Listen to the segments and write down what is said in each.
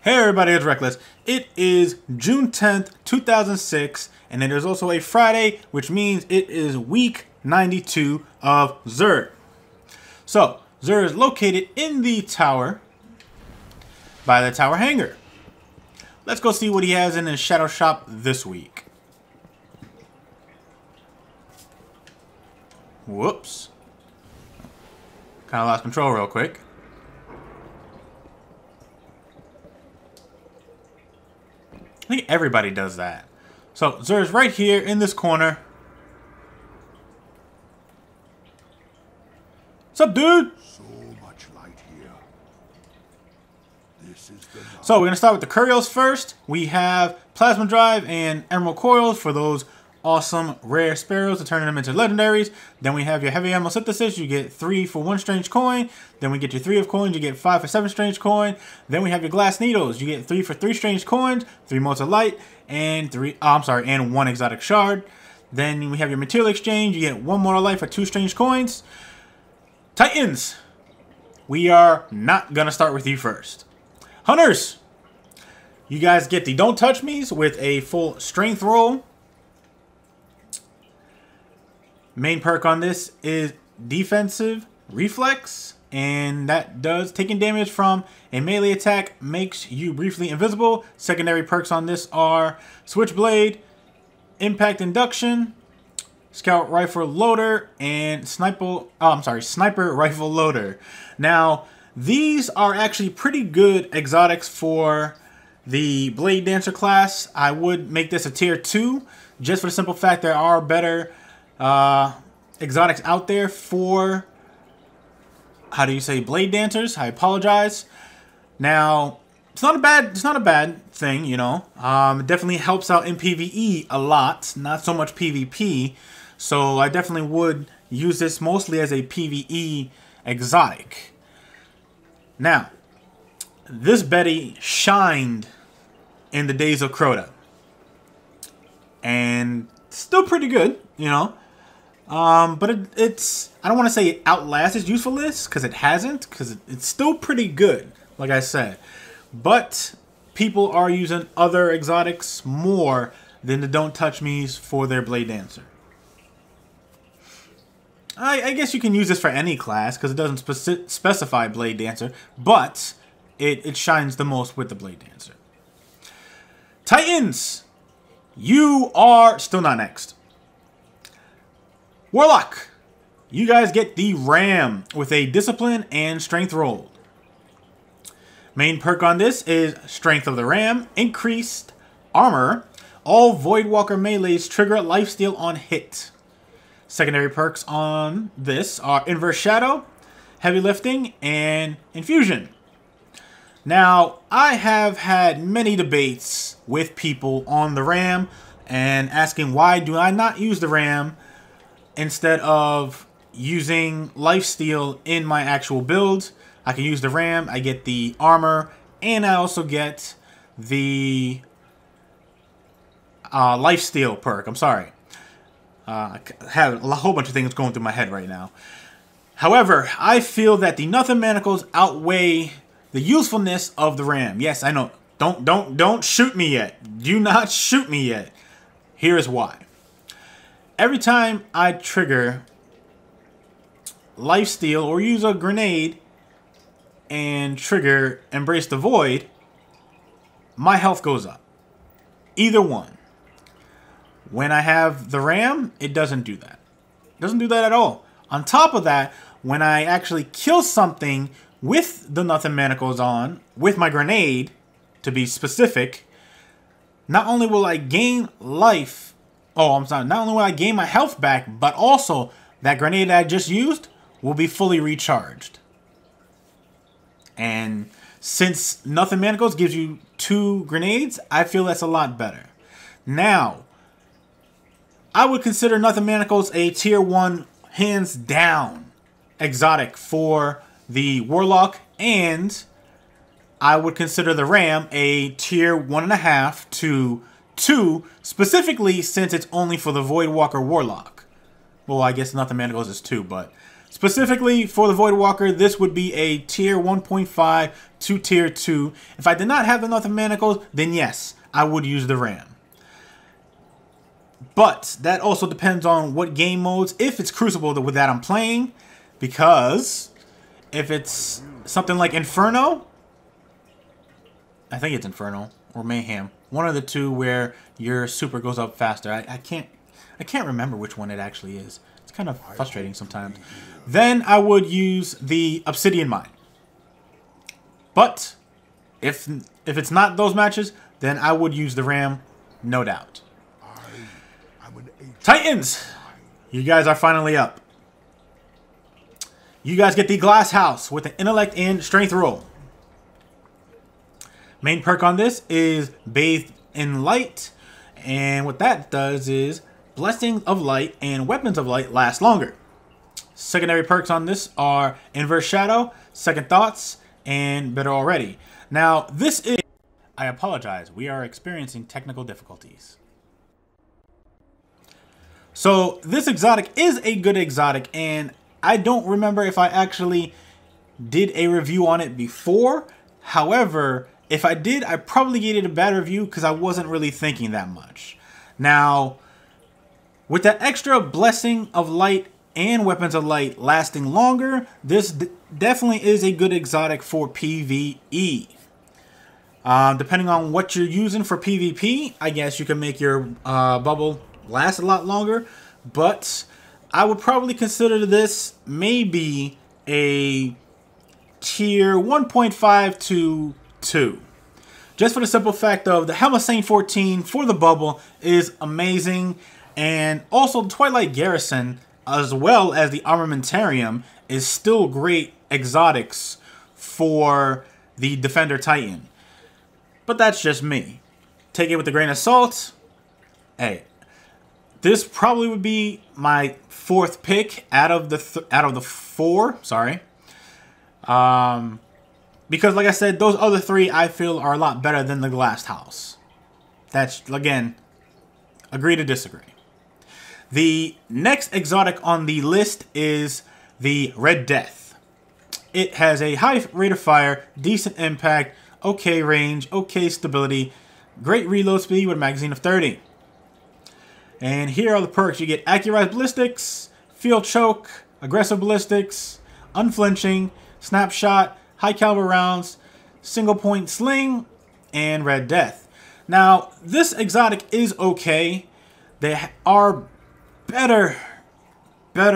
Hey everybody, it's Reckless. It is June 10th, 2006, and it is also a Friday, which means it is week 92 of Xur. So, Xur is located in the tower by the tower hangar. Let's go see what he has in his shadow shop this week. Whoops. Kind of lost control real quick. I think everybody does that. So, Xur's right here in this corner. What's up, dude? So much light here. This is the So, we're going to start with the Curios first. We have Plasma Drive and Emerald Coils for those awesome rare sparrows to turn them into legendaries. Then we have your Heavy Ammo Synthesis. You get 3 for 1 strange coin. Then we get your 3 of coins. You get 5 for 7 strange coin. Then we have your Glass Needles. You get 3 for 3 strange coins, 3 motes of light, and 1 exotic shard. Then we have your Material Exchange. You get 1 mortal life for 2 strange coins. Titans, we are not gonna start with you first. Hunters, you guys get the Don't Touch Me's with a full strength roll. Main perk on this is defensive reflex, and that does taking damage from a melee attack makes you briefly invisible. Secondary perks on this are Switchblade, Impact Induction, Scout Rifle Loader, and Sniper Rifle Loader. Now, these are actually pretty good exotics for the Blade Dancer class. I would make this a tier 2, just for the simple fact there are better exotics out there for, how do you say, Blade Dancers. I apologize. Now, it's not a bad thing, you know. It definitely helps out in PvE a lot, not so much PvP. So I definitely would use this mostly as a PvE exotic. Now, this Betty shined in the days of Crota, and still pretty good, you know. But it's, I don't want to say it outlasts its usefulness, because it hasn't, because it's still pretty good, like I said. But people are using other exotics more than the Don't Touch Me's for their Blade Dancer. I guess you can use this for any class, because it doesn't specify Blade Dancer, but it shines the most with the Blade Dancer. Titans, you are still not next. Warlock, you guys get the Ram with a Discipline and Strength roll. Main perk on this is Strength of the Ram, Increased Armor. All Voidwalker melees trigger Lifesteal on hit. Secondary perks on this are Inverse Shadow, Heavy Lifting, and Infusion. Now, I have had many debates with people on the Ram and asking why do I not use the Ram instead of using Lifesteal in my actual build. I can use the Ram, I get the armor, and I also get the Lifesteal perk. I'm sorry. I have a whole bunch of things going through my head right now. However, I feel that the Nothing Manacles outweigh the usefulness of the Ram. Yes, I know. Don't shoot me yet. Do not shoot me yet. Here's why. Every time I trigger Lifesteal or use a grenade and trigger Embrace the Void, my health goes up. Either one. When I have the Ram, it doesn't do that. It doesn't do that at all. On top of that, when I actually kill something with the Nothing Manacles on, with my grenade, to be specific, not only will I gain life, not only will I gain my health back, but also that grenade that I just used will be fully recharged. And since Nothing Manacles gives you 2 grenades, I feel that's a lot better. Now, I would consider Nothing Manacles a tier 1, hands down, exotic for the Warlock, and I would consider the Ram a tier 1.5 to 2, specifically since it's only for the Voidwalker Warlock. Well, I guess Nothing Manacles is 2, but Specifically for the Void Walker, this would be a tier 1.5 to tier 2. If I did not have enough manacles, then yes, I would use the Ram. But that also depends on what game modes, if it's Crucible with that I'm playing, because if it's something like Inferno, I think it's Inferno or Mayhem, one of the two where your super goes up faster. I can't remember which one it actually is. It's kind of frustrating sometimes. Then I would use the Obsidian Mine. But if it's not those matches, then I would use the Ram, no doubt. Titans, you guys are finally up. You guys get the Glasshouse with an intellect and strength roll. Main perk on this is Bathed in Light, and what that does is Blessings of Light and Weapons of Light last longer. Secondary perks on this are Inverse Shadow, Second Thoughts, and Better Already. Now, this is... I apologize, we are experiencing technical difficulties. So, this exotic is a good exotic, and I don't remember if I actually did a review on it before. However, if I did, I probably gave it a bad review because I wasn't really thinking that much. Now, with that extra Blessing of Light and Weapons of Light lasting longer, this definitely is a good exotic for PvE. Depending on what you're using for PvP, I guess you can make your bubble last a lot longer, but I would probably consider this maybe a tier 1.5 to 2. Just for the simple fact of the Helm of Saint 14 for the bubble is amazing, and also the Twilight Garrison as well as the Armamentarium is still great exotics for the Defender Titan. But that's just me. Take it with a grain of salt. Hey, this probably would be my fourth pick out of the four. Sorry, because like I said, those other three I feel are a lot better than the Glasshouse. That's again, agree to disagree. The next exotic on the list is the Red Death. It has a high rate of fire, decent impact, okay range, okay stability, great reload speed with a magazine of 30. And here are the perks. You get Accurized Ballistics, Field Choke, Aggressive Ballistics, Unflinching, Snapshot, High Caliber Rounds, Single Point Sling, and Red Death. Now, this exotic is okay. There are better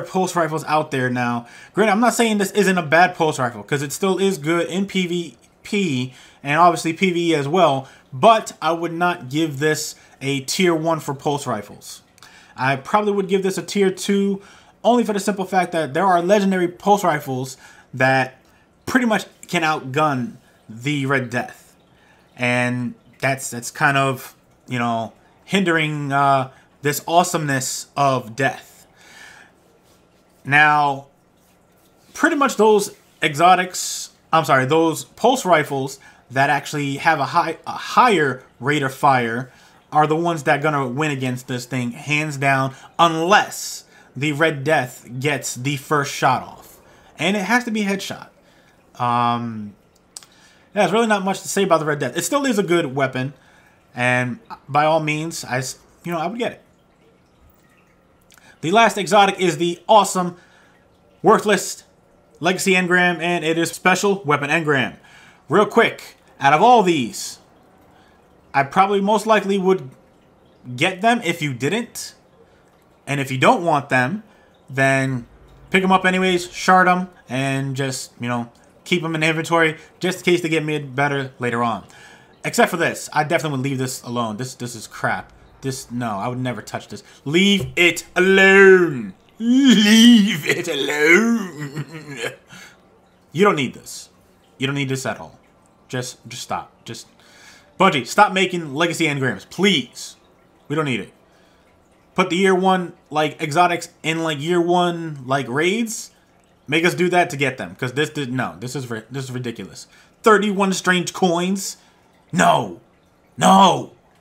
pulse rifles out there now. Granted, I'm not saying this isn't a bad pulse rifle, because it still is good in PvP, and obviously PvE as well, but I would not give this a tier 1 for pulse rifles. I probably would give this a tier 2 only for the simple fact that there are legendary pulse rifles that pretty much can outgun the Red Death. And that's kind of, you know, hindering this awesomeness of death. Now, pretty much those exotics, those pulse rifles that actually have a higher rate of fire are the ones that are going to win against this thing, hands down, unless the Red Death gets the first shot off. And it has to be a headshot. There's really not much to say about the Red Death. It still is a good weapon, and by all means, I would get it. The last exotic is the awesome, worthless Legacy Engram, and it is Special Weapon Engram. Real quick, out of all these, I probably most likely would get them if you didn't. And if you don't want them, then pick them up anyways, shard them, and just, you know, keep them in inventory just in case they get made better later on. Except for this. I definitely would leave this alone. This is crap. No, I would never touch this. Leave it alone. Leave it alone. You don't need this. You don't need this at all. Just stop. Bungie, stop making Legacy Engrams, please. We don't need it. Put the year 1 like exotics in like year 1 like raids. Make us do that to get them, because this is ridiculous. 31 strange coins. No,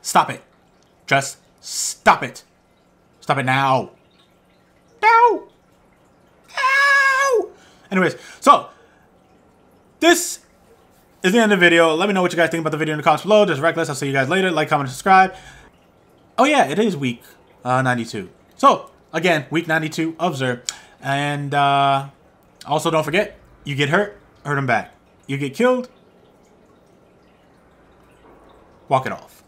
stop it. Just stop it. Stop it now. No. Ah! Anyways, so this is the end of the video. Let me know what you guys think about the video in the comments below. This is Reckless. I'll see you guys later. Like, comment, and subscribe. Oh yeah, it is week 92. So again, week 92 of Xur. And also don't forget, you get hurt, hurt them back. You get killed, walk it off.